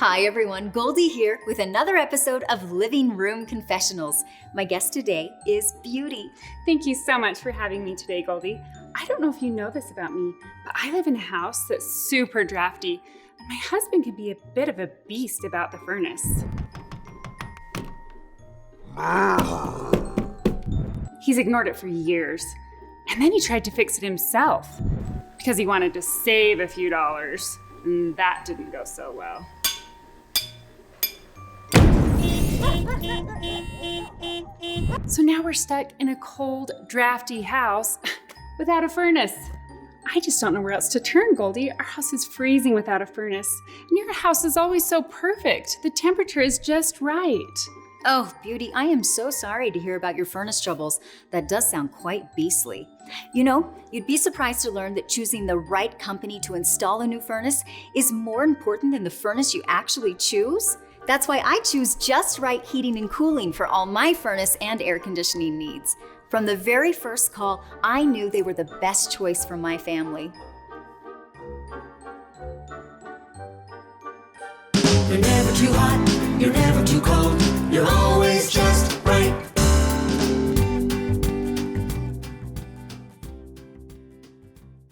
Hi everyone, Goldie here with another episode of Living Room Confessionals. My guest today is Beauty. Thank you so much for having me today, Goldie. I don't know if you know this about me, but I live in a house that's super drafty, and my husband can be a bit of a beast about the furnace. He's ignored it for years, and then he tried to fix it himself because he wanted to save a few dollars, and that didn't go so well. So now we're stuck in a cold, drafty house without a furnace. I just don't know where else to turn, Goldie. Our house is freezing without a furnace. And your house is always so perfect. The temperature is just right. Oh, Beauty, I am so sorry to hear about your furnace troubles. That does sound quite beastly. You know, you'd be surprised to learn that choosing the right company to install a new furnace is more important than the furnace you actually choose. That's why I choose Just Right Heating and Cooling for all my furnace and air conditioning needs. From the very first call, I knew they were the best choice for my family. You're never too hot, you're never too cold, you're always